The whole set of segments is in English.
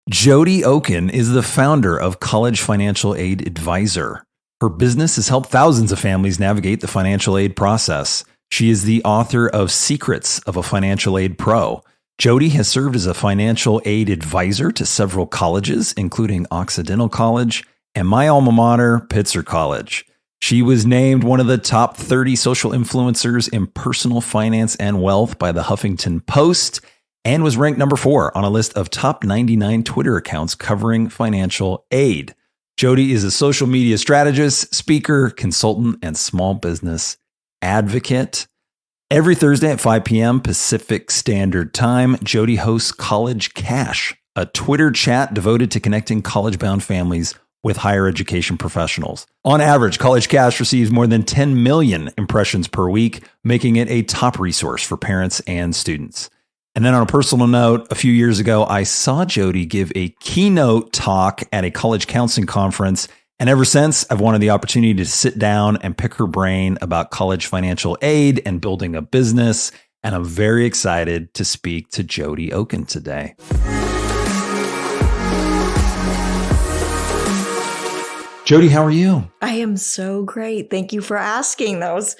Jodi Okun is the founder of College Financial Aid Advisor. Her business has helped thousands of families navigate the financial aid process. She is the author of Secrets of a Financial Aid Pro. Jodi has served as a financial aid advisor to several colleges, including Occidental College and my alma mater, Pitzer College. She was named one of the top 30 social influencers in personal finance and wealth by the Huffington Post and was ranked number 4 on a list of top 99 Twitter accounts covering financial aid. Jodi is a social media strategist, speaker, consultant, and small business advocate. Every Thursday at 5 p.m. Pacific Standard Time, Jodi hosts College Cash, a Twitter chat devoted to connecting college-bound families with higher education professionals. On average, College Cash receives more than 10 million impressions per week, making it a top resource for parents and students. And then on a personal note, a few years ago, I saw Jodi give a keynote talk at a college counseling conference. And ever since, I've wanted the opportunity to sit down and pick her brain about college financial aid and building a business. And I'm very excited to speak to Jodi Okun today. Jodi, how are you? I am so great. Thank you for asking. That was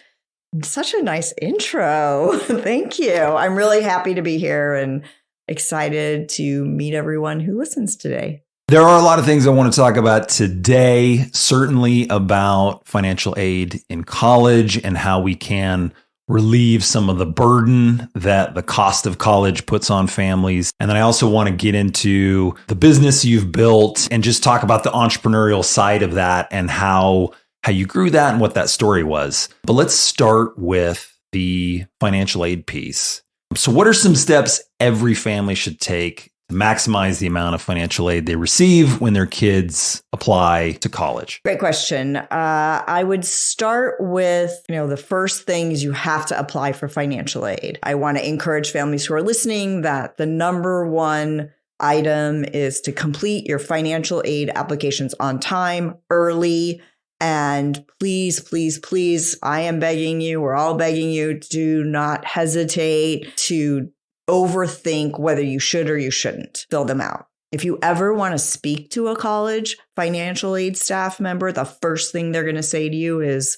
such a nice intro. Thank you. I'm really happy to be here and excited to meet everyone who listens today. There are a lot of things I want to talk about today, certainly about financial aid in college and how we can relieve some of the burden that the cost of college puts on families. And then I also want to get into the business you've built and just talk about the entrepreneurial side of that and how you grew that and what that story was. But let's start with the financial aid piece. So what are some steps every family should take to maximize the amount of financial aid they receive when their kids apply to college? Great question. I would start with, the first thing is you have to apply for financial aid. I want to encourage families who are listening that the number one item is to complete your financial aid applications on time, early. And please, please, please, I am begging you, we're all begging you, do not hesitate to overthink whether you should or you shouldn't fill them out. If you ever want to speak to a college financial aid staff member, the first thing they're going to say to you is,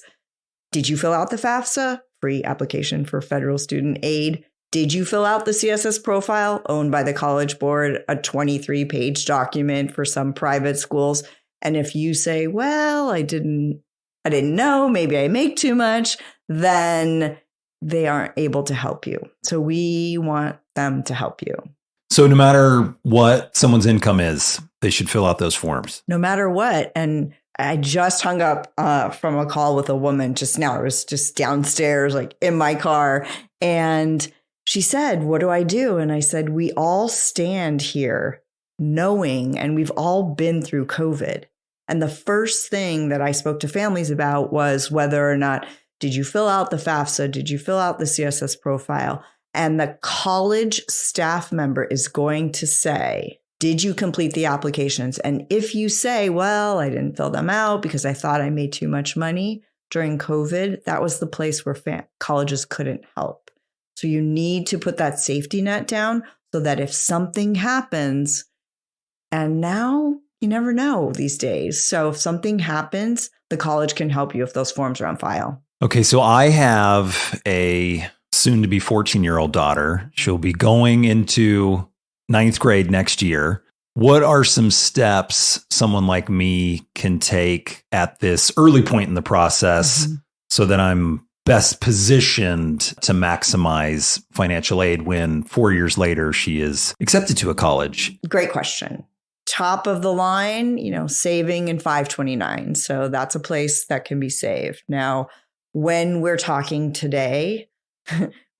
did you fill out the FAFSA, free application for federal student aid? Did you fill out the CSS profile owned by the College Board, a 23-page document for some private schools? And if you say, well, I didn't know, maybe I make too much, then they aren't able to help you. So we want them to help you. So no matter what someone's income is, they should fill out those forms. No matter what. And I just hung up from a call with a woman just now. I was just downstairs, like in my car. And she said, what do I do? And I said, we all stand here knowing, and we've all been through COVID. And the first thing that I spoke to families about was whether or not, did you fill out the FAFSA? Did you fill out the CSS profile? And the college staff member is going to say, did you complete the applications? And if you say, well, I didn't fill them out because I thought I made too much money during COVID, that was the place where colleges couldn't help. So you need to put that safety net down so that if something happens, and now you never know these days. So if something happens, the college can help you if those forms are on file. Okay, so I have a soon-to-be 14-year-old daughter. She'll be going into 9th grade next year. What are some steps someone like me can take at this early point in the process so that I'm best positioned to maximize financial aid when 4 years later she is accepted to a college? Great question. Top of the line, saving in 529. So that's a place that can be saved. Now, when we're talking today,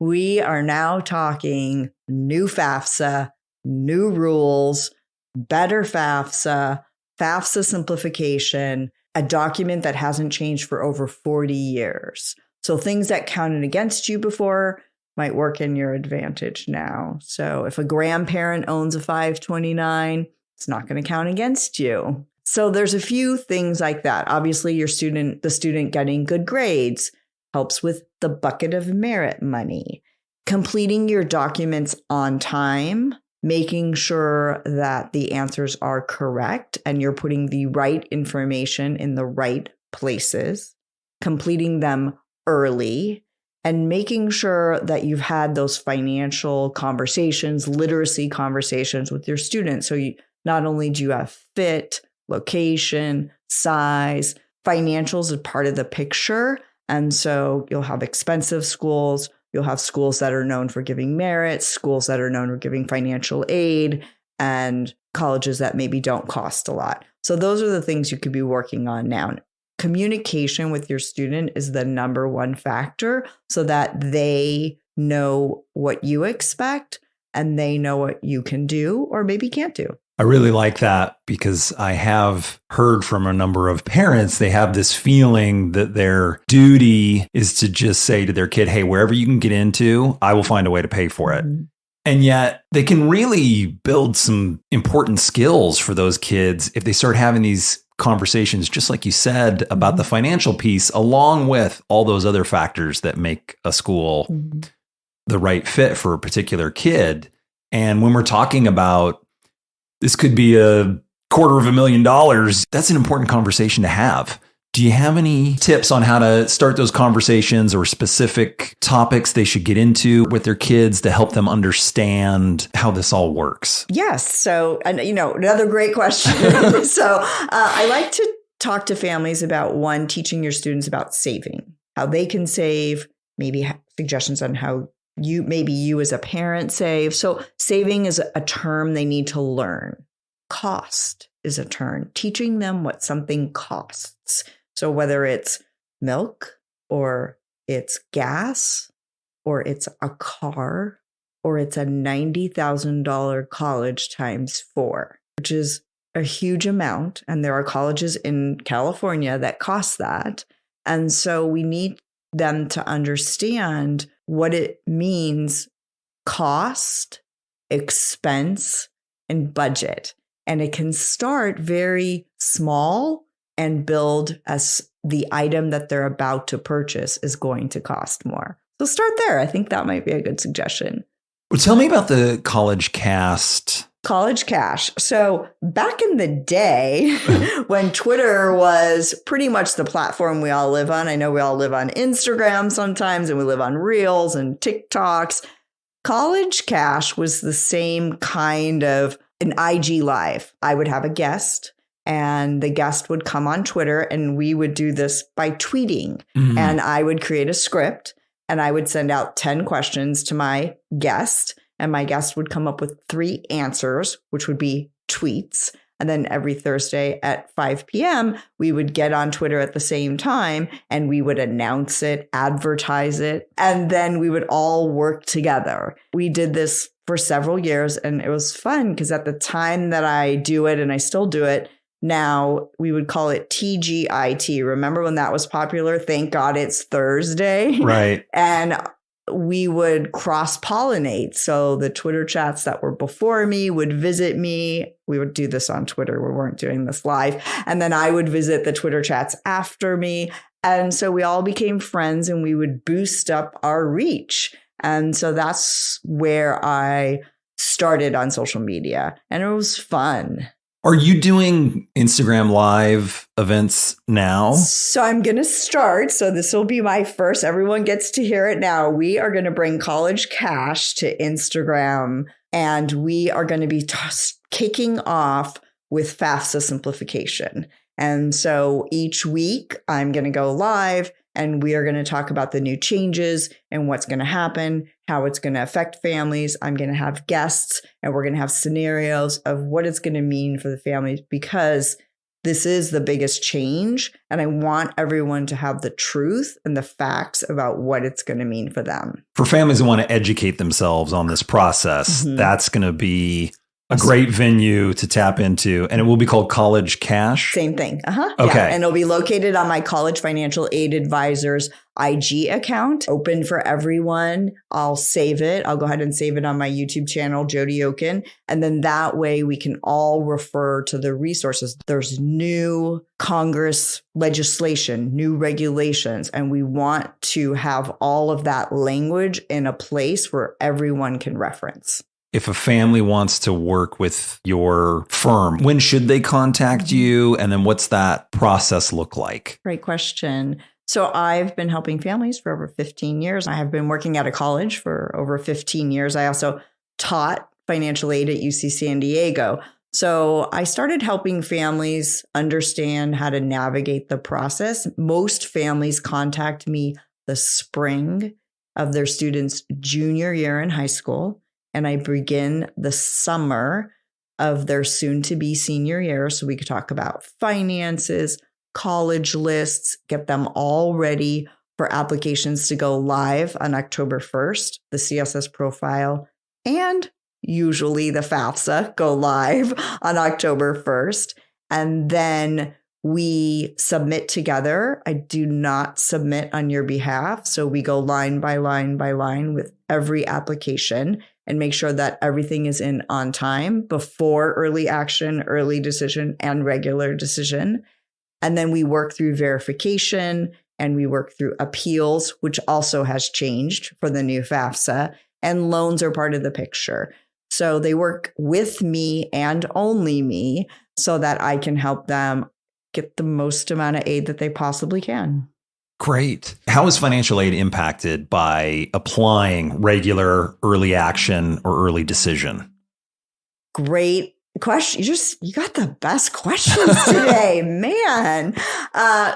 we are now talking new FAFSA, new rules, better FAFSA, FAFSA simplification, a document that hasn't changed for over 40 years. So things that counted against you before might work in your advantage now. So if a grandparent owns a 529, it's not going to count against you. So there's a few things like that. Obviously, the student getting good grades helps with the bucket of merit money. Completing your documents on time making sure that the answers are correct and you're putting the right information in the right places, completing them early, and making sure that you've had those financial conversations, literacy conversations with your students. So not only do you have fit, location, size, financials are part of the picture. And so you'll have expensive schools. You'll have schools that are known for giving merit, schools that are known for giving financial aid, and colleges that maybe don't cost a lot. So those are the things you could be working on now. Communication with your student is the number one factor so that they know what you expect and they know what you can do or maybe can't do. I really like that because I have heard from a number of parents, they have this feeling that their duty is to just say to their kid, hey, wherever you can get into, I will find a way to pay for it. Mm-hmm. And yet they can really build some important skills for those kids if they start having these conversations, just like you said, about the financial piece, along with all those other factors that make a school the right fit for a particular kid. And when we're talking about this could be $250,000. That's an important conversation to have. Do you have any tips on how to start those conversations or specific topics they should get into with their kids to help them understand how this all works? Yes. So, another great question. So I like to talk to families about teaching your students about saving, how they can save, maybe suggestions on how you as a parent save. So saving is a term they need to learn. Cost is a term, teaching them what something costs. So whether it's milk or it's gas or it's a car or it's a $90,000 college times 4, which is a huge amount. And there are colleges in California that cost that. And so we need them to understand what it means, cost, expense, and budget. And it can start very small and build as the item that they're about to purchase is going to cost more. So start there. I think that might be a good suggestion. Well, tell me about the College Cast. College Cash. So back in the day when Twitter was pretty much the platform we all live on, I know we all live on Instagram sometimes and we live on Reels and TikToks. College Cash was the same kind of an IG Live. I would have a guest and the guest would come on Twitter and we would do this by tweeting. And I would create a script and I would send out 10 questions to my guest. And my guest would come up with 3 answers, which would be tweets. And then every Thursday at 5 p.m., we would get on Twitter at the same time and we would announce it, advertise it, and then we would all work together. We did this for several years and it was fun because at the time that I do it, and I still do it now, we would call it TGIT. Remember when that was popular? Thank God it's Thursday. Right. And we would cross-pollinate. So the Twitter chats that were before me would visit me. We would do this on Twitter. We weren't doing this live. And then I would visit the Twitter chats after me. And so we all became friends and we would boost up our reach. And so that's where I started on social media. And it was fun. Are you doing Instagram Live events now? So I'm going to start. So this will be my first. Everyone gets to hear it now. We are going to bring College Cash to Instagram, and we are going to be kicking off with FAFSA simplification. And so each week I'm going to go live and we are going to talk about the new changes and what's going to happen, how it's going to affect families. I'm going to have guests and we're going to have scenarios of what it's going to mean for the families because this is the biggest change. And I want everyone to have the truth and the facts about what it's going to mean for them. For families who want to educate themselves on this process, that's going to be a great venue to tap into, and it will be called College Cash. Same thing. Okay. Yeah. And it'll be located on my College Financial Aid Advisor's IG account, open for everyone. I'll save it. I'll go ahead and save it on my YouTube channel, Jodi Okun. And then that way we can all refer to the resources. There's new Congress legislation, new regulations, and we want to have all of that language in a place where everyone can reference. If a family wants to work with your firm, when should they contact you? And then what's that process look like? Great question. So I've been helping families for over 15 years. I have been working at a college for over 15 years. I also taught financial aid at UC San Diego. So I started helping families understand how to navigate the process. Most families contact me the spring of their students' junior year in high school, and I begin the summer of their soon-to-be senior year. So we could talk about finances, college lists, get them all ready for applications to go live on October 1st, the CSS profile, and usually the FAFSA go live on October 1st. And then we submit together. I do not submit on your behalf. So we go line by line by line with every application and make sure that everything is in on time before early action, early decision, and regular decision. And then we work through verification and we work through appeals, which also has changed for the new FAFSA, and loans are part of the picture. So they work with me and only me so that I can help them get the most amount of aid that they possibly can. Great. How is financial aid impacted by applying regular, early action, or early decision? Great question. You got the best questions today, man.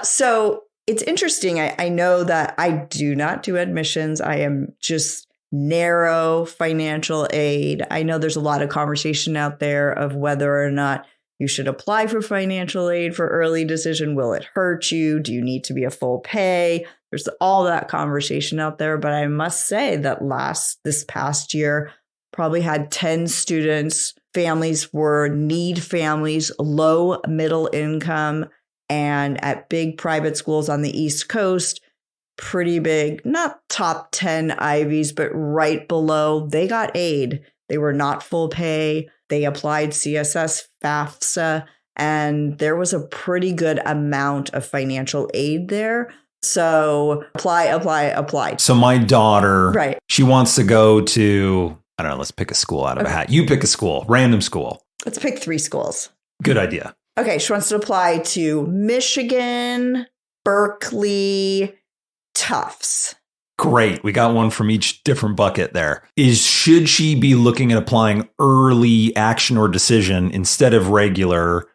So it's interesting. I know that I do not do admissions. I am just narrow financial aid. I know there's a lot of conversation out there of whether or not you should apply for financial aid for early decision. Will it hurt you? Do you need to be a full pay? There's all that conversation out there. But I must say that this past year, probably had 10 students. Families were need families, low, middle income, and at big private schools on the East Coast, pretty big, not top 10 Ivies, but right below. They got aid. They were not full pay. They applied CSS, FAFSA, and there was a pretty good amount of financial aid there. So apply. So my daughter, right, she wants to go to, I don't know, let's pick a school out of a hat. You pick a school, random school. Let's pick 3 schools. Good idea. Okay, she wants to apply to Michigan, Berkeley, Tufts. Great. We got one from each different bucket there. Should she be looking at applying early action or decision instead of regular,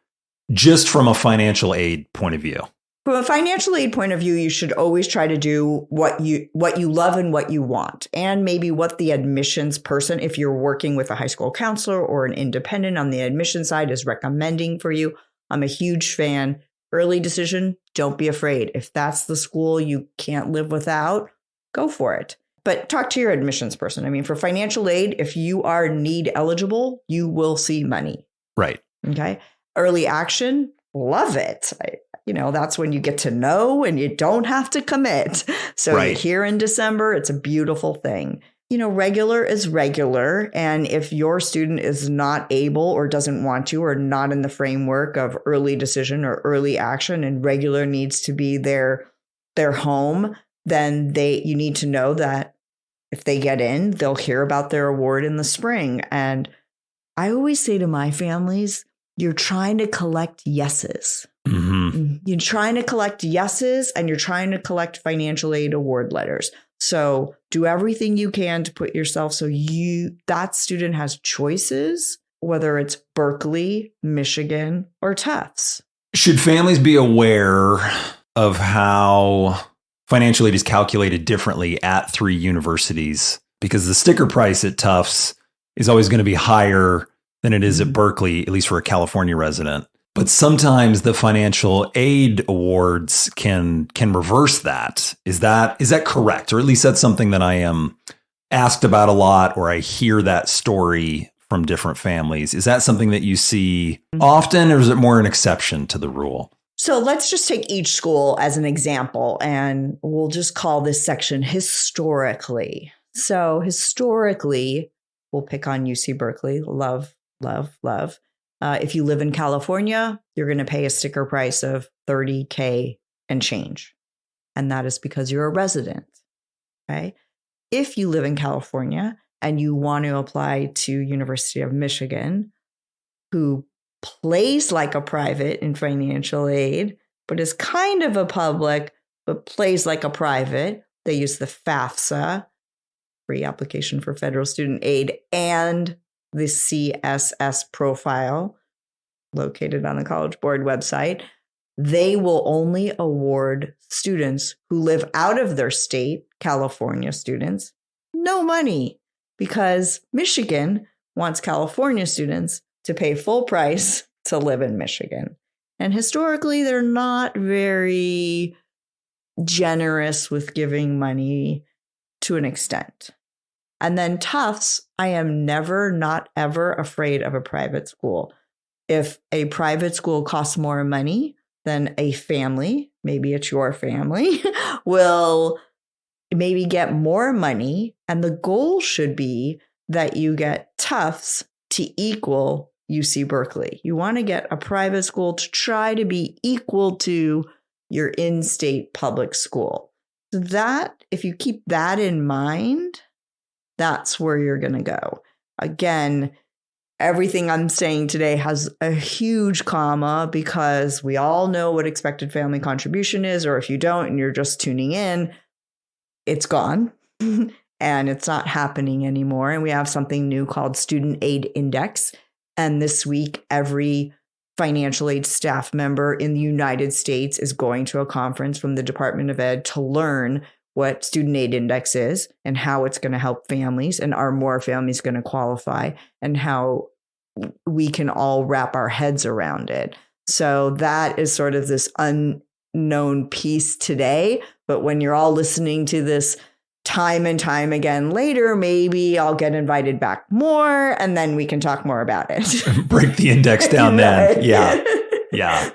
just from a financial aid point of view? From a financial aid point of view, you should always try to do what you love and what you want, and maybe what the admissions person, if you're working with a high school counselor or an independent on the admission side, is recommending for you. I'm a huge fan. Early decision, don't be afraid. If that's the school you can't live without, go for it. But talk to your admissions person. I mean, for financial aid, if you are need eligible, you will see money. Right. Okay. Early action, love it. That's when you get to know and you don't have to commit. So right. Here in December, it's a beautiful thing. Regular is regular. And if your student is not able or doesn't want to, or not in the framework of early decision or early action, and regular needs to be their home, then you need to know that if they get in, they'll hear about their award in the spring. And I always say to my families, you're trying to collect yeses. Mm-hmm. You're trying to collect yeses, and you're trying to collect financial aid award letters. So do everything you can to put yourself so that student has choices, whether it's Berkeley, Michigan, or Tufts. Should families be aware of how financial aid is calculated differently at 3 universities? Because the sticker price at Tufts is always going to be higher than it is at Berkeley, at least for a California resident. But sometimes the financial aid awards can reverse that. Is that correct? Or at least that's something that I am asked about a lot, or I hear that story from different families. Is that something that you see often, or is it more an exception to the rule? So let's just take each school as an example, and we'll just call this section historically. So historically, we'll pick on UC Berkeley. Love, love, love. If you live in California, you're going to pay a sticker price of $30,000 and change. And that is because you're a resident. Okay. If you live in California and you want to apply to University of Michigan, who plays like a private in financial aid, but is kind of a public, but plays like a private. They use the FAFSA, free application for federal student aid, and the CSS profile located on the College Board website. They will only award students who live out of their state, California students, no money, because Michigan wants California students to pay full price to live in Michigan. And historically, they're not very generous with giving money to an extent. And then Tufts, I am never, not ever afraid of a private school. If a private school costs more money than a family, maybe it's your family, will maybe get more money. And the goal should be that you get Tufts to equal UC Berkeley. You want to get a private school to try to be equal to your in-state public school. So that, if you keep that in mind, that's where you're going to go. Again, everything I'm saying today has a huge comma because we all know what expected family contribution is, or if you don't and you're just tuning in, it's gone and it's not happening anymore. And we have something new called Student Aid Index. And this week, every financial aid staff member in the United States is going to a conference from the Department of Ed to learn what Student Aid Index is and how it's going to help families, and are more families going to qualify, and how we can all wrap our heads around it. So that is sort of this unknown piece today. But when you're all listening to this time and time again later, maybe I'll get invited back more and then we can talk more about it. Break the index down then. Yeah. Yeah.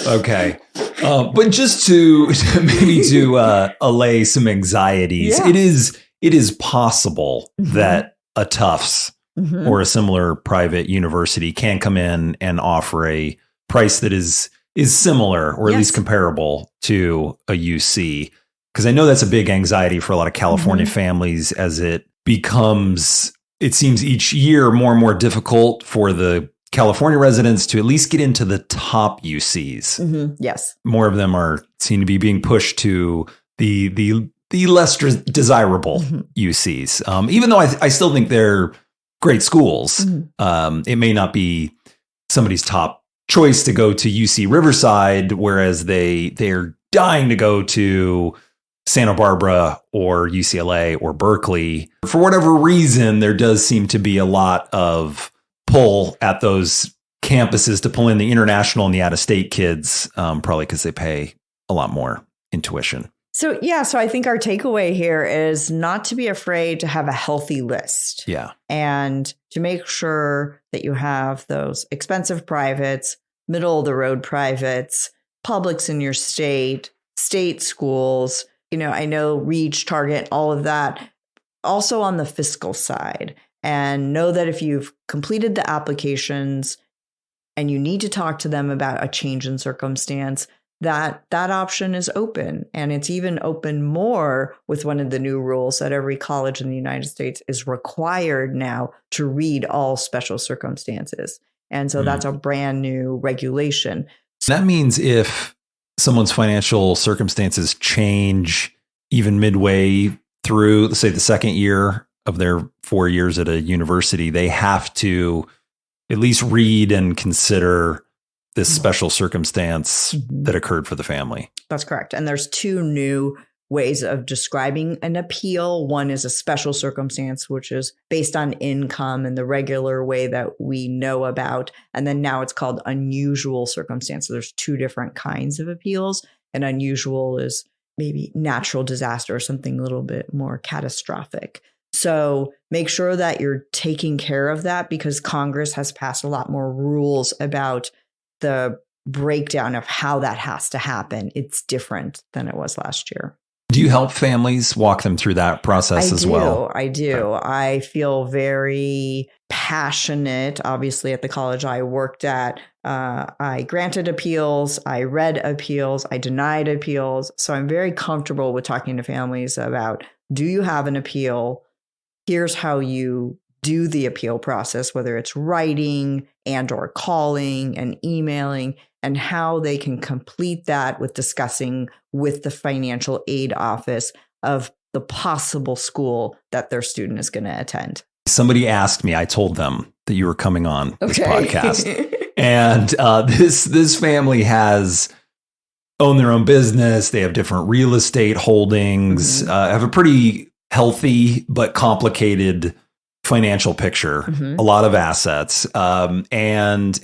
Okay. But just to maybe to allay some anxieties, Yeah. it is possible that a Tufts or a similar private university can come in and offer a price that is similar, or at least comparable to a UC. Because I know that's a big anxiety for a lot of California families, as it becomes, it seems each year, more and more difficult for the California residents to at least get into the top UCs. Yes. More of them seem to be being pushed to the less desirable UCs. Even though I still think they're great schools, it may not be somebody's top choice to go to UC Riverside, whereas they're dying to go to Santa Barbara or UCLA or Berkeley. For whatever reason, there does seem to be a lot of pull at those campuses to pull in the international and the out-of-state kids, probably because they pay a lot more in tuition. So I think our takeaway here is not to be afraid to have a healthy list. Yeah. And to make sure that you have those expensive privates, middle of the road privates, publics in your state schools. I know Reach, Target, all of that. Also on the fiscal side. And know that if you've completed the applications and you need to talk to them about a change in circumstance, that option is open. And it's even open more with one of the new rules that every college in the United States is required now to read all special circumstances. And so that's a brand new regulation. That means if someone's financial circumstances change even midway through, let's say the second year of their 4 years at a university, they have to at least read and consider this special circumstance that occurred for the family. That's correct. And there's two new ways of describing an appeal. One is a special circumstance, which is based on income in the regular way that we know about. And then now it's called unusual circumstance. So there's two different kinds of appeals. And unusual is maybe natural disaster or something a little bit more catastrophic. So make sure that you're taking care of that, because Congress has passed a lot more rules about the breakdown of how that has to happen. It's different than it was last year. Do you help families walk them through that process as well? I do. I feel very passionate. Obviously, at the college I worked at, I granted appeals, I read appeals, I denied appeals. So I'm very comfortable with talking to families about, do you have an appeal? Here's how you do the appeal process, whether it's writing and or calling and emailing, and how they can complete that with discussing with the financial aid office of the possible school that their student is going to attend. Somebody asked me, I told them that you were coming on this podcast. And this family has owned their own business. They have different real estate holdings, have a pretty healthy but complicated financial picture, a lot of assets. And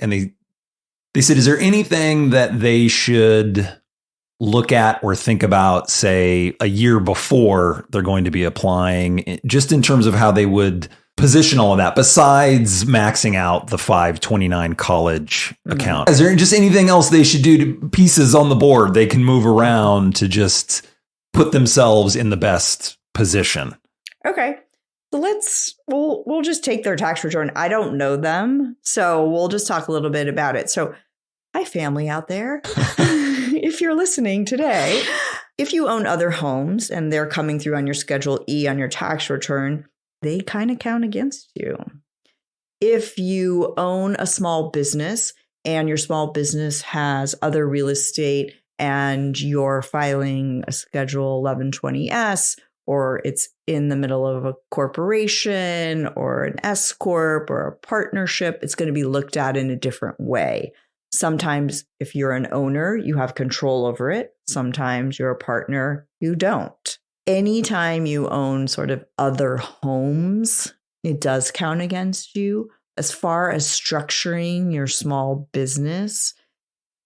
they said, is there anything that they should look at or think about, say, a year before they're going to be applying, just in terms of how they would position all of that, besides maxing out the 529 college account? Is there just anything else they should do, to pieces on the board they can move around to just put themselves in the best position? Okay. So we'll just take their tax return. I don't know them, so we'll just talk a little bit about it. So, hi, family out there. If you're listening today, if you own other homes and they're coming through on your Schedule E on your tax return, they kind of count against you. If you own a small business and your small business has other real estate and you're filing a Schedule 1120S, or it's in the middle of a corporation or an S Corp or a partnership, it's going to be looked at in a different way. Sometimes if you're an owner, you have control over it. Sometimes you're a partner, you don't. Anytime you own sort of other homes, it does count against you. As far as structuring your small business,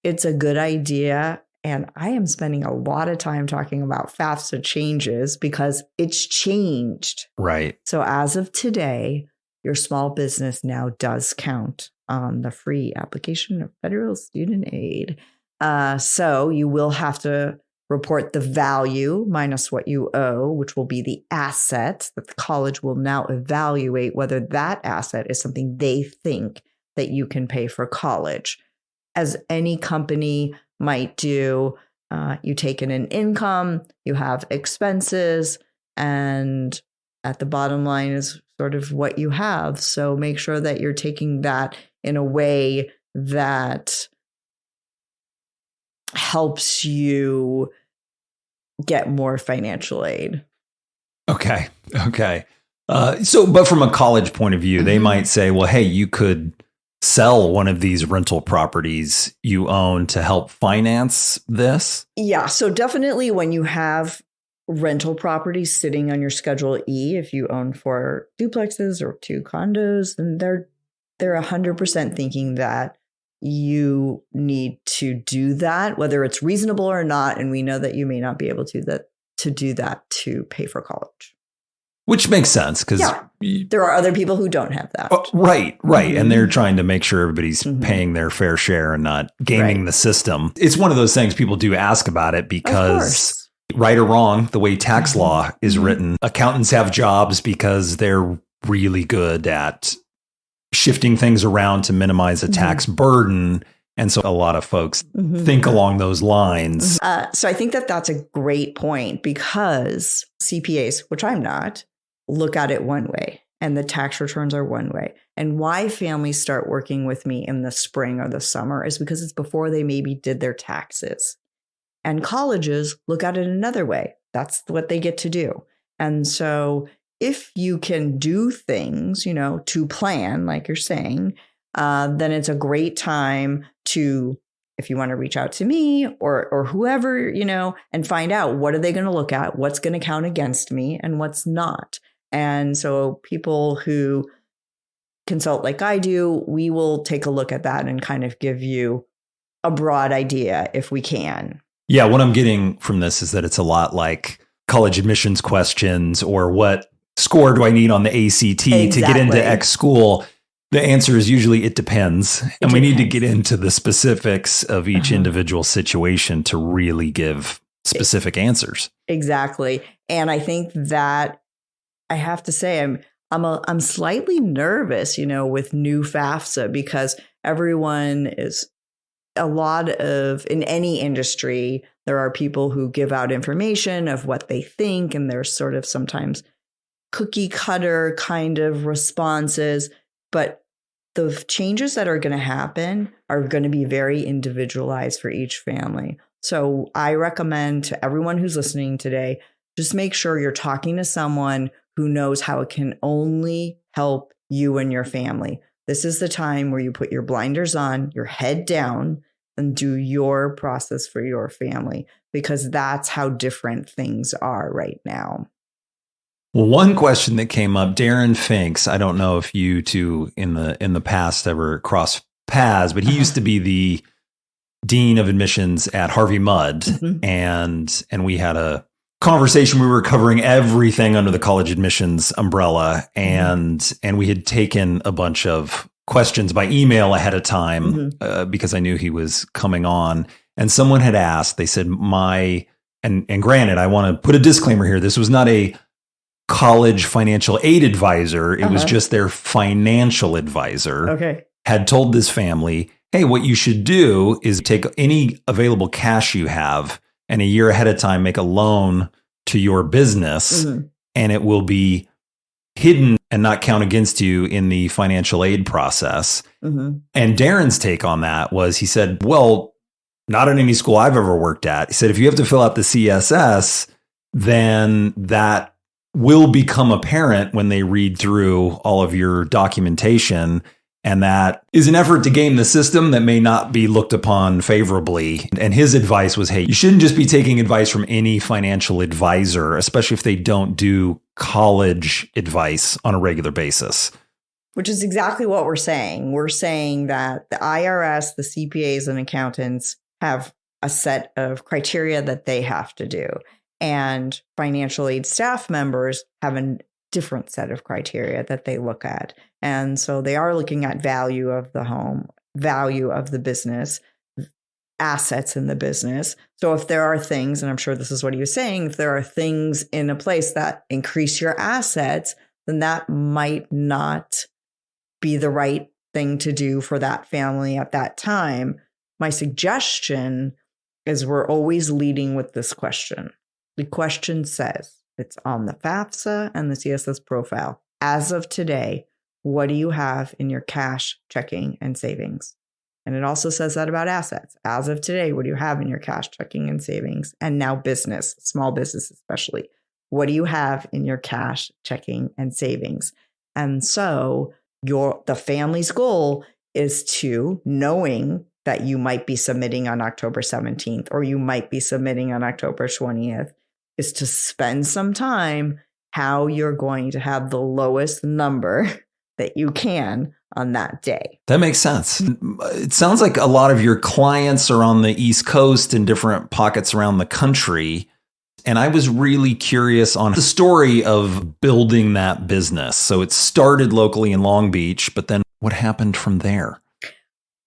it's a good idea. And I am spending a lot of time talking about FAFSA changes because it's changed. Right. So as of today, your small business now does count on the free application of federal student aid. So you will have to report the value minus what you owe, which will be the asset that the college will now evaluate whether that asset is something they think that you can pay for college. As any company might do, you take in an income, you have expenses, and at the bottom line is sort of what you have. So make sure that you're taking that in a way that helps you get more financial aid. Okay. But from a college point of view, they might say, well, hey, you could sell one of these rental properties you own to help finance this? Yeah. So definitely when you have rental properties sitting on your Schedule E, if you own 4 duplexes or 2 condos, then they're 100% thinking that you need to do that, whether it's reasonable or not. And we know that you may not be able to do that to pay for college. Which makes sense because there are other people who don't have that. Right. And they're trying to make sure everybody's paying their fair share and not gaming the system. It's one of those things people do ask about it because, right or wrong, the way tax law is written, accountants have jobs because they're really good at shifting things around to minimize a tax burden. And so a lot of folks think along those lines. So I think that that's a great point because CPAs, which I'm not, look at it one way and the tax returns are one way. And why families start working with me in the spring or the summer is because it's before they maybe did their taxes. And colleges look at it another way. That's what they get to do. And so if you can do things, to plan, like you're saying, then it's a great time to, if you want to reach out to me or whoever, and find out what are they going to look at, what's going to count against me and what's not. And so people who consult like I do, we will take a look at that and kind of give you a broad idea if we can. Yeah, what I'm getting from this is that it's a lot like college admissions questions or what score do I need on the ACT to get into X school? The answer is usually it depends. And we need to get into the specifics of each individual situation to really give specific answers. Exactly. And I think that I have to say I'm slightly nervous, with new FAFSA because everyone is in any industry, there are people who give out information of what they think, and there's sort of sometimes cookie cutter kind of responses, but the changes that are going to happen are going to be very individualized for each family. So I recommend to everyone who's listening today, just make sure you're talking to someone who knows how it can only help you and your family. This is the time where you put your blinders on, your head down, and do your process for your family, because that's how different things are right now. Well, one question that came up, Darren Finks, I don't know if you two in the past ever crossed paths, but he used to be the dean of admissions at Harvey Mudd, and we had a conversation. We were covering everything under the college admissions umbrella, and we had taken a bunch of questions by email ahead of time because I knew he was coming on. And someone had asked, they said, and granted, I want to put a disclaimer here. This was not a college financial aid advisor. It was just their financial advisor. Okay. Had told this family, hey, what you should do is take any available cash you have and a year ahead of time, make a loan to your business, and it will be hidden and not count against you in the financial aid process. And Darren's take on that was, he said, well, not in any school I've ever worked at. He said, if you have to fill out the CSS, then that will become apparent when they read through all of your documentation. And that is an effort to game the system that may not be looked upon favorably. And his advice was, hey, you shouldn't just be taking advice from any financial advisor, especially if they don't do college advice on a regular basis. Which is exactly what we're saying. We're saying that the IRS, the CPAs and accountants have a set of criteria that they have to do. And financial aid staff members have a different set of criteria that they look at. And so they are looking at value of the home, value of the business, assets in the business. So if there are things, and I'm sure this is what he was saying, if there are things in a place that increase your assets, then that might not be the right thing to do for that family at that time. My suggestion is we're always leading with this question. The question says, it's on the FAFSA and the CSS profile. As of today, what do you have in your cash, checking, and savings? And it also says that about assets. As of today, what do you have in your cash, checking, and savings? And now business, small business especially. What do you have in your cash, checking, and savings? And so the family's goal is to, knowing that you might be submitting on October 17th or you might be submitting on October 20th, is to spend some time how you're going to have the lowest number that you can on that day. That makes sense. It sounds like a lot of your clients are on the East Coast and different pockets around the country. And I was really curious on the story of building that business. So it started locally in Long Beach, but then what happened from there?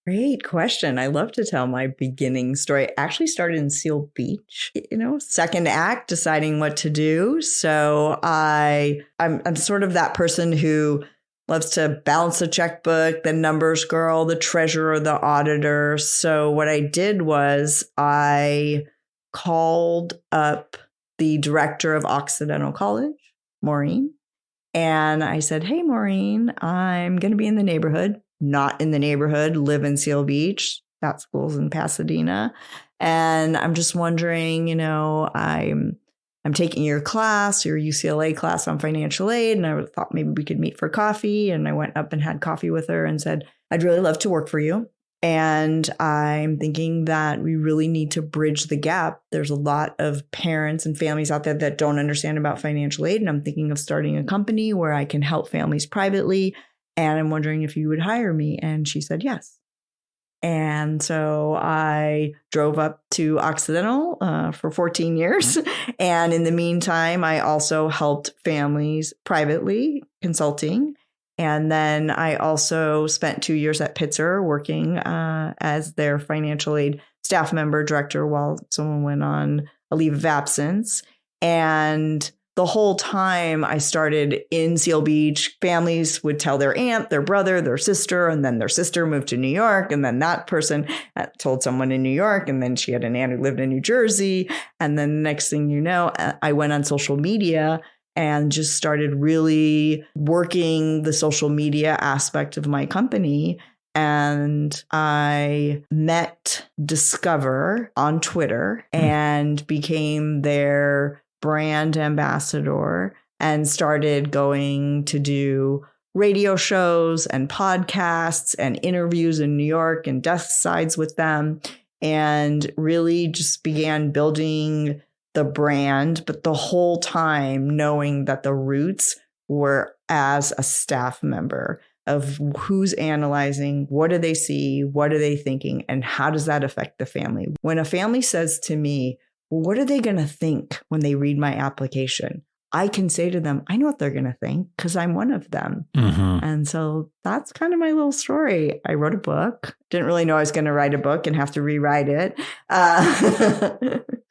Great question. I love to tell my beginning story. I actually started in Seal Beach, second act, deciding what to do. So I'm sort of that person who loves to balance the checkbook, the numbers girl, the treasurer, the auditor. So what I did was I called up the director of Occidental College, Maureen, and I said, hey, Maureen, I'm going to be in the neighborhood. Not in the neighborhood, live in Seal Beach. That school's in Pasadena. And I'm just wondering, I'm taking your class, your UCLA class on financial aid. And I thought maybe we could meet for coffee. And I went up and had coffee with her and said, I'd really love to work for you. And I'm thinking that we really need to bridge the gap. There's a lot of parents and families out there that don't understand about financial aid. And I'm thinking of starting a company where I can help families privately. And I'm wondering if you would hire me. And she said, yes. And so I drove up to Occidental for 14 years. And in the meantime, I also helped families privately consulting. And then I also spent 2 years at Pitzer working as their financial aid staff member director while someone went on a leave of absence. And the whole time I started in Seal Beach, families would tell their aunt, their brother, their sister, and then their sister moved to New York. And then that person told someone in New York. And then she had an aunt who lived in New Jersey. And then next thing you know, I went on social media and just started really working the social media aspect of my company. And I met Discover on Twitter and became their brand ambassador and started going to do radio shows and podcasts and interviews in New York and desk sides with them, and really just began building the brand, but the whole time knowing that the roots were as a staff member of who's analyzing, what do they see, what are they thinking, and how does that affect the family? When a family says to me, well, what are they going to think when they read my application? I can say to them, I know what they're going to think because I'm one of them. Mm-hmm. And so that's kind of my little story. I wrote a book. Didn't really know I was going to write a book and have to rewrite it.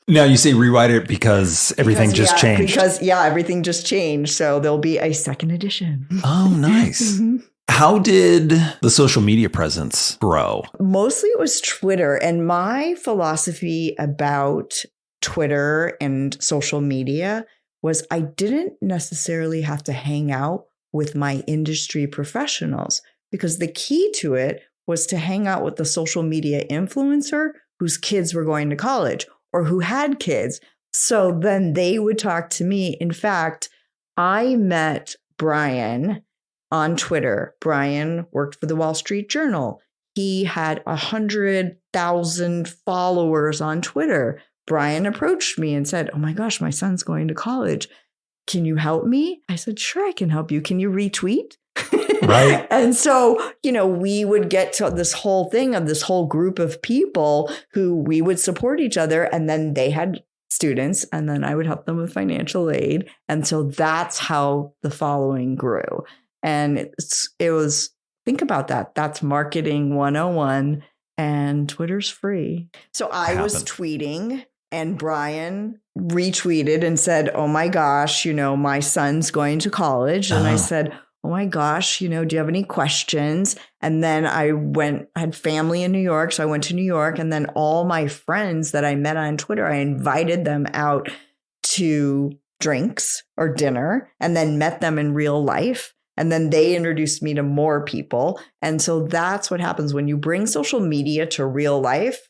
Now you say rewrite it because everything just changed. Everything just changed. So there'll be a second edition. Oh, nice. Mm-hmm. How did the social media presence grow? Mostly it was Twitter. And my philosophy about Twitter and social media was I didn't necessarily have to hang out with my industry professionals, because the key to it was to hang out with the social media influencer whose kids were going to college or who had kids. So then they would talk to me. In fact, I met Brian on Twitter. Brian worked for the Wall Street Journal. He had 100,000 followers on Twitter. Brian approached me and said, oh my gosh, my son's going to college. Can you help me? I said, sure, I can help you. Can you retweet? Right. And so, we would get to this whole thing of this whole group of people who we would support each other. And then they had students, and then I would help them with financial aid. And so that's how the following grew. And it was, think about that. That's marketing 101, and Twitter's free. So I was tweeting, and Brian retweeted and said, oh my gosh, my son's going to college. And I said, oh my gosh, do you have any questions? And then I had family in New York. So I went to New York, and then all my friends that I met on Twitter, I invited them out to drinks or dinner, and then met them in real life. And then they introduced me to more people. And so that's what happens when you bring social media to real life.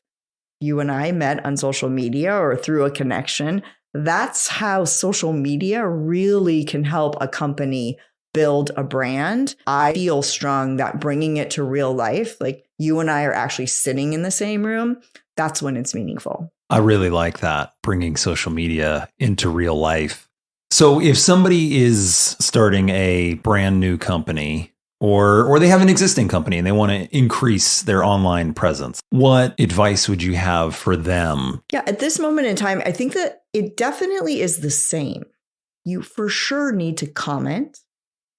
You and I met on social media or through a connection. That's how social media really can help a company build a brand. I feel strong that bringing it to real life, like you and I are actually sitting in the same room, that's when it's meaningful. I really like that, bringing social media into real life. So if somebody is starting a brand new company, or they have an existing company and they want to increase their online presence, what advice would you have for them? Yeah, at this moment in time, I think that it definitely is the same. You for sure need to comment.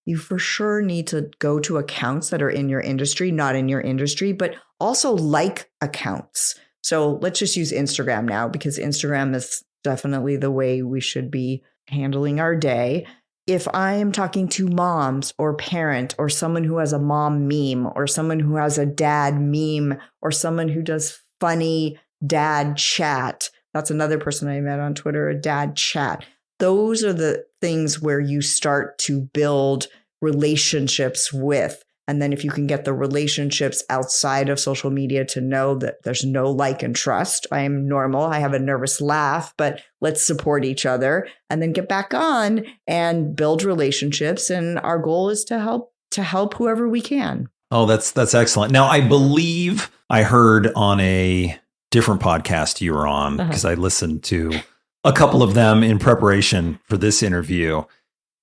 You for sure need to go to accounts that are in your industry, not in your industry, but also like accounts. So let's just use Instagram now, because Instagram is definitely the way we should be handling our day. If I am talking to moms or parent or someone who has a mom meme or someone who has a dad meme or someone who does funny dad chat, that's another person I met on Twitter, a dad chat. Those are the things where you start to build relationships with. And then if you can get the relationships outside of social media to know that there's no like and trust, I am normal, I have a nervous laugh, but let's support each other, and then get back on and build relationships. And our goal is to help whoever we can. Oh, that's excellent. Now, I believe I heard on a different podcast you were on, because I listened to a couple of them in preparation for this interview.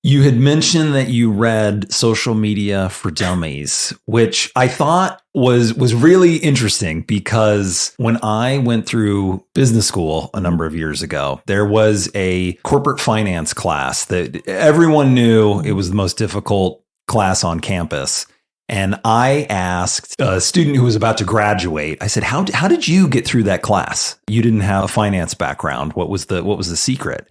You had mentioned that you read Social Media for Dummies, which I thought was really interesting, because when I went through business school a number of years ago, there was a corporate finance class that everyone knew it was the most difficult class on campus. And I asked a student who was about to graduate, I said, how did you get through that class? You didn't have a finance background. What was the secret?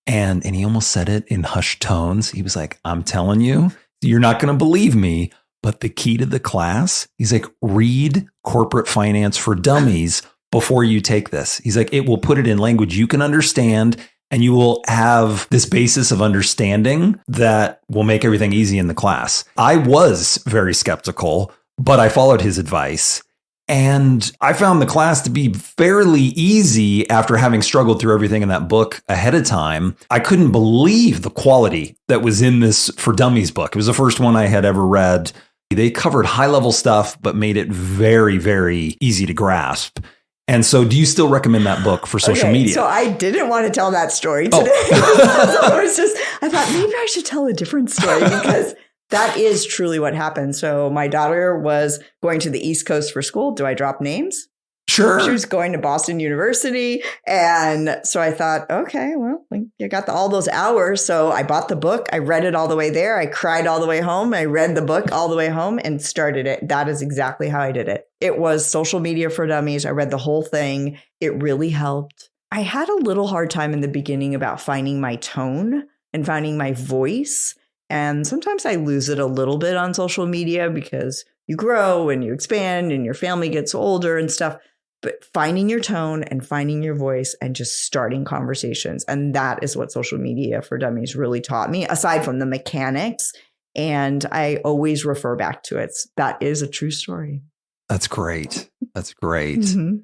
And he almost said it in hushed tones. He was like, I'm telling you, you're not going to believe me, but the key to the class, he's like, read Corporate Finance for Dummies before you take this. He's like, it will put it in language you can understand, and you will have this basis of understanding that will make everything easy in the class. I was very skeptical, but I followed his advice. And I found the class to be fairly easy after having struggled through everything in that book ahead of time. I couldn't believe the quality that was in this For Dummies book. It was the first one I had ever read. They covered high-level stuff, but made it very, very easy to grasp. And so do you still recommend that book for social media? So I didn't want to tell that story today. I thought maybe I should tell a different story because that is truly what happened. So my daughter was going to the East Coast for school. Do I drop names? Sure. She was going to Boston University. And so I thought, okay, well, you got all those hours. So I bought the book. I read it all the way there. I cried all the way home. I read the book all the way home and started it. That is exactly how I did it. It was Social Media for Dummies. I read the whole thing. It really helped. I had a little hard time in the beginning about finding my tone and finding my voice. And sometimes I lose it a little bit on social media because you grow and you expand and your family gets older and stuff. But finding your tone and finding your voice and just starting conversations. And that is what Social Media for Dummies really taught me, aside from the mechanics. And I always refer back to it. That is a true story. That's great. That's great. Mm-hmm.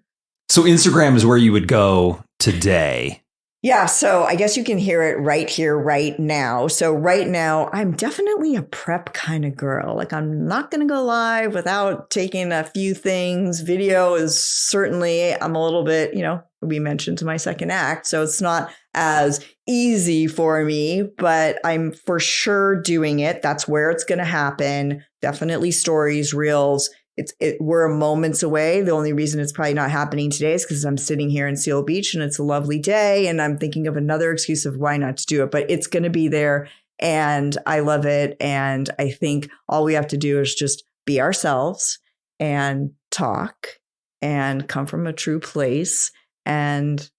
So Instagram is where you would go today. Yeah, so I guess you can hear it right here, right now. So right now, I'm definitely a prep kind of girl. Like I'm not going to go live without taking a few things. Video is certainly, I'm a little bit, we mentioned to my second act. So it's not as easy for me, but I'm for sure doing it. That's where it's going to happen. Definitely stories, reels. We're moments away. The only reason it's probably not happening today is because I'm sitting here in Seal Beach and it's a lovely day and I'm thinking of another excuse of why not to do it. But it's going to be there and I love it. And I think all we have to do is just be ourselves and talk and come from a true place. And,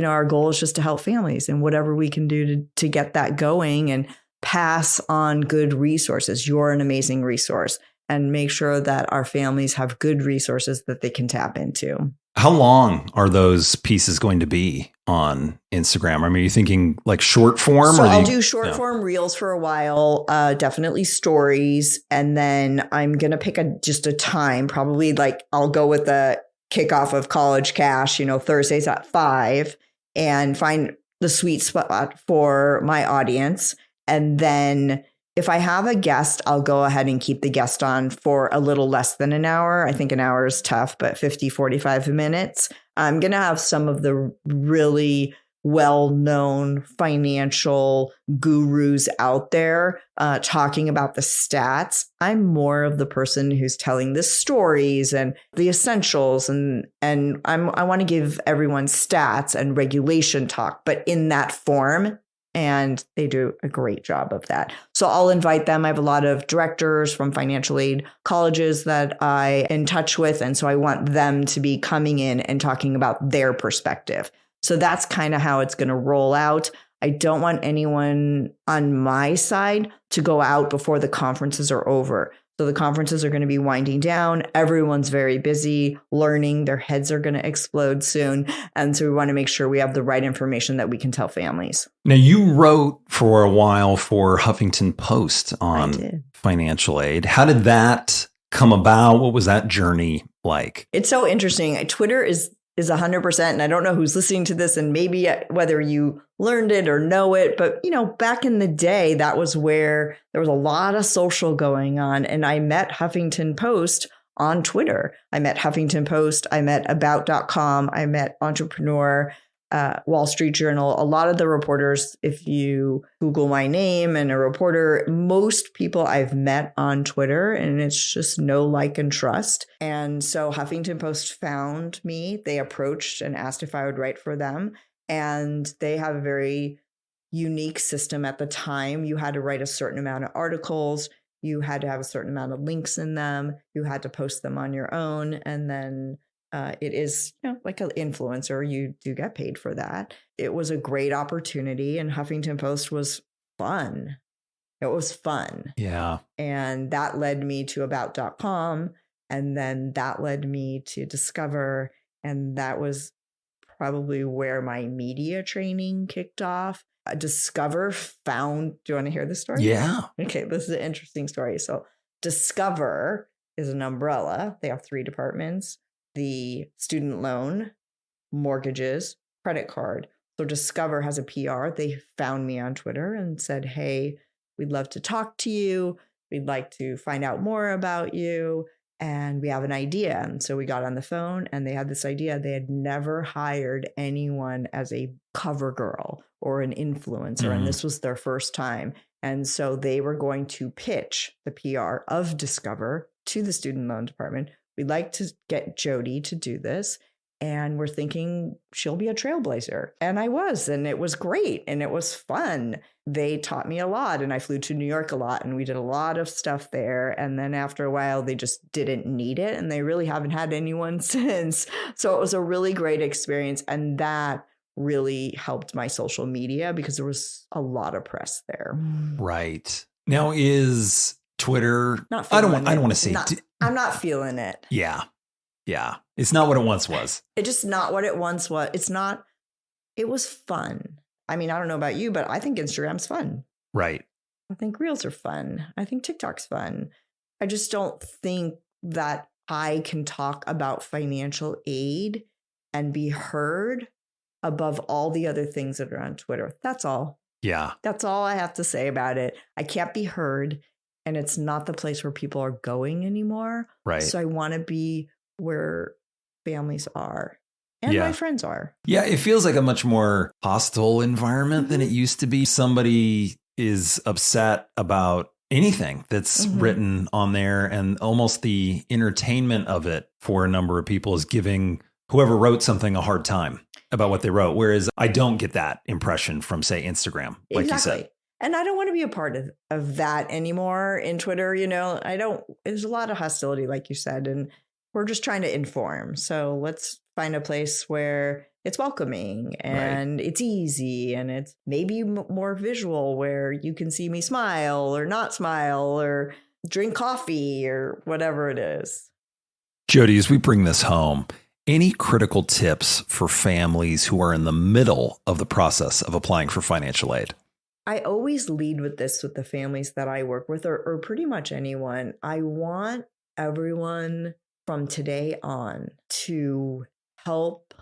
our goal is just to help families and whatever we can do to get that going and pass on good resources. You're an amazing resource. And make sure that our families have good resources that they can tap into. How long are those pieces going to be on Instagram? I mean, are you thinking like short form? So I'll do short form reels for a while, definitely stories. And then I'm going to pick just a time, probably like I'll go with the kickoff of College Cash, Thursdays at 5 and find the sweet spot for my audience. And then if I have a guest, I'll go ahead and keep the guest on for a little less than an hour. I think an hour is tough, but 45 minutes. I'm going to have some of the really well-known financial gurus out there talking about the stats. I'm more of the person who's telling the stories and the essentials. And I want to give everyone stats and regulation talk, but in that form. And they do a great job of that. So I'll invite them. I have a lot of directors from financial aid colleges that I'm in touch with. And so I want them to be coming in and talking about their perspective. So that's kind of how it's going to roll out. I don't want anyone on my side to go out before the conferences are over. So the conferences are going to be winding down. Everyone's very busy learning. Their heads are going to explode soon. And so we want to make sure we have the right information that we can tell families. Now, you wrote for a while for Huffington Post on financial aid. How did that come about? What was that journey like? It's so interesting. Twitter is 100%. And I don't know who's listening to this and maybe whether you learned it or know it, but back in the day, that was where there was a lot of social going on. And I met Huffington Post on Twitter. I met Huffington Post. I met about.com. I met Entrepreneur, Wall Street Journal. A lot of the reporters, if you Google my name and a reporter, most people I've met on Twitter, and it's just know, like, and trust. And so Huffington Post found me. They approached and asked if I would write for them. And they have a very unique system at the time. You had to write a certain amount of articles. You had to have a certain amount of links in them. You had to post them on your own. And then it is like an influencer. You do get paid for that. It was a great opportunity. And Huffington Post was fun. It was fun. Yeah. And that led me to about.com. And then that led me to Discover. And that was probably where my media training kicked off. Discover found, do you want to hear the story? Yeah. Okay, this is an interesting story. So Discover is an umbrella. They have 3 departments: the student loan, mortgages, credit card. So Discover has a PR. They found me on Twitter and said, hey, we'd love to talk to you. We'd like to find out more about you. And we have an idea. And so we got on the phone and they had this idea. They had never hired anyone as a cover girl or an influencer. And this was their first time. And so they were going to pitch the PR of Discover to the student loan department. We'd like to get Jodi to do this. And we're thinking she'll be a trailblazer. And I was, and it was great. And it was fun. They taught me a lot. And I flew to New York a lot and we did a lot of stuff there. And then after a while, they just didn't need it. And they really haven't had anyone since. So it was a really great experience. And that really helped my social media because there was a lot of press there. Right. Now is Twitter, Not I don't feeling want it. to say, I'm not feeling it. Yeah. Yeah. It's not what it once was. It's just not what it once was. It was fun. I mean, I don't know about you, but I think Instagram's fun. Right. I think Reels are fun. I think TikTok's fun. I just don't think that I can talk about financial aid and be heard above all the other things that are on Twitter. That's all. Yeah. That's all I have to say about it. I can't be heard, and it's not the place where people are going anymore. Right. So I want to be where families are and my friends are. Yeah, it feels like a much more hostile environment than it used to be. Somebody is upset about anything that's written on there, and almost the entertainment of it for a number of people is giving whoever wrote something a hard time about what they wrote. Whereas I don't get that impression from, say, Instagram, like you said. And I don't want to be a part of that anymore in Twitter. You know, there's a lot of hostility, like you said, and we're just trying to inform. So let's find a place where it's welcoming and it's easy and it's maybe more visual, where you can see me smile or not smile or drink coffee or whatever it is. Jodi, as we bring this home, any critical tips for families who are in the middle of the process of applying for financial aid? I always lead with this with the families that I work with, or pretty much anyone. I want everyone from today on to help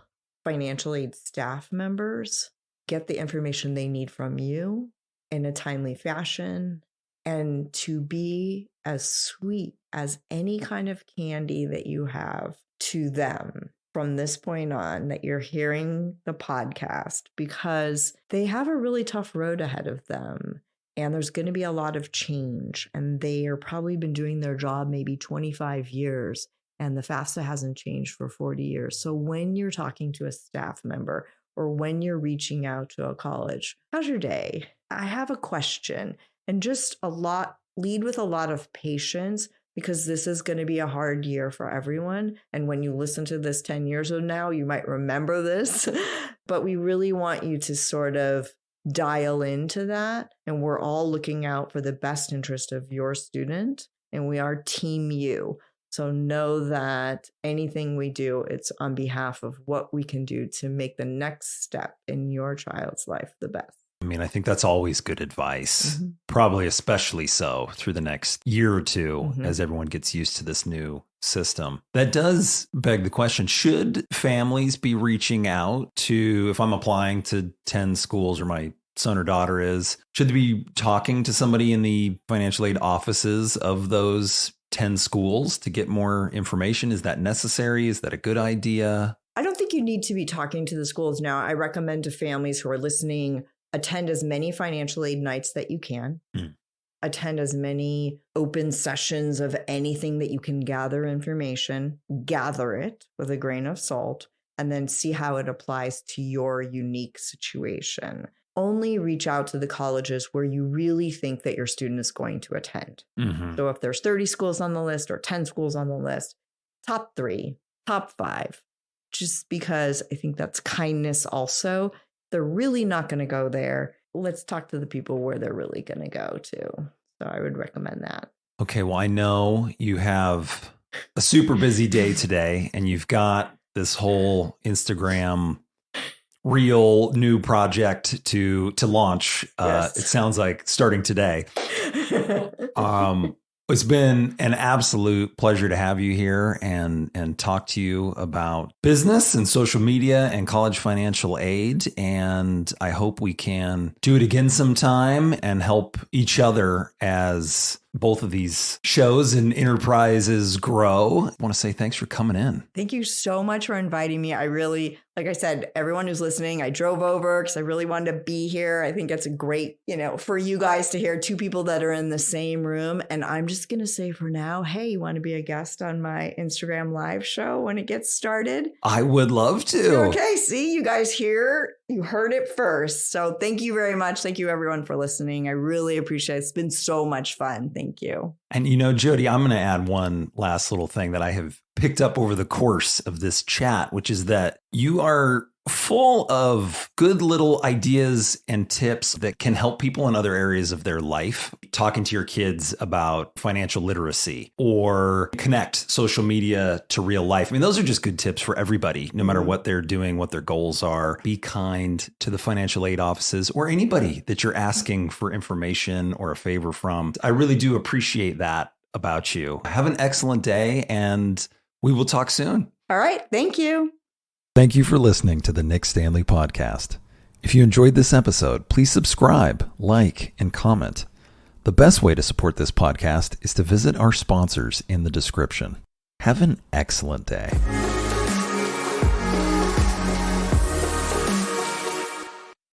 financial aid staff members get the information they need from you in a timely fashion, and to be as sweet as any kind of candy that you have to them from this point on that you're hearing the podcast, because they have a really tough road ahead of them. And there's going to be a lot of change. And they are probably been doing their job maybe 25 years. And the FAFSA hasn't changed for 40 years. So when you're talking to a staff member or when you're reaching out to a college, how's your day? I have a question. And just lead with a lot of patience, because this is going to be a hard year for everyone. And when you listen to this 10 years from now, you might remember this. But we really want you to sort of dial into that. And we're all looking out for the best interest of your student. And we are Team You. So know that anything we do, it's on behalf of what we can do to make the next step in your child's life the best. I mean, I think that's always good advice, probably especially so through the next year or two as everyone gets used to this new system. That does beg the question, should families be reaching out to, if I'm applying to 10 schools or my son or daughter is, should they be talking to somebody in the financial aid offices of those 10 schools to get more information? Is that necessary? Is that a good idea? I don't think you need to be talking to the schools now. I recommend to families who are listening, attend as many financial aid nights that you can. Attend as many open sessions of anything that you can gather information, gather it with a grain of salt, and then see how it applies to your unique situation. Only reach out to the colleges where you really think that your student is going to attend. So if there's 30 schools on the list or 10 schools on the list, top 3, top 5, just because I think that's kindness also. They're really not going to go there. Let's talk to the people where they're really going to go to. So I would recommend that. Okay, well, I know you have a super busy day today and you've got this whole Instagram real new project to launch. Yes. It sounds like starting today. It's been an absolute pleasure to have you here and talk to you about business and social media and college financial aid. And I hope we can do it again sometime and help each other as both of these shows and enterprises grow. I want to say thanks for coming in. Thank you so much for inviting me. I really, like I said, everyone who's listening, I drove over because I really wanted to be here. I think it's a great, for you guys to hear two people that are in the same room. And I'm just going to say for now, hey, you want to be a guest on my Instagram live show when it gets started? I would love to. Okay, see, you guys here, you heard it first. So thank you very much. Thank you everyone for listening. I really appreciate it. It's been so much fun. Thank you. And Jodi, I'm going to add one last little thing that I have picked up over the course of this chat, which is that you are full of good little ideas and tips that can help people in other areas of their life. Talking to your kids about financial literacy or connect social media to real life. I mean, those are just good tips for everybody, no matter what they're doing, what their goals are. Be kind to the financial aid offices or anybody that you're asking for information or a favor from. I really do appreciate that about you. Have an excellent day, and we will talk soon. All right. Thank you. Thank you for listening to the Nick Standlea Podcast. If you enjoyed this episode, please subscribe, like, and comment. The best way to support this podcast is to visit our sponsors in the description. Have an excellent day.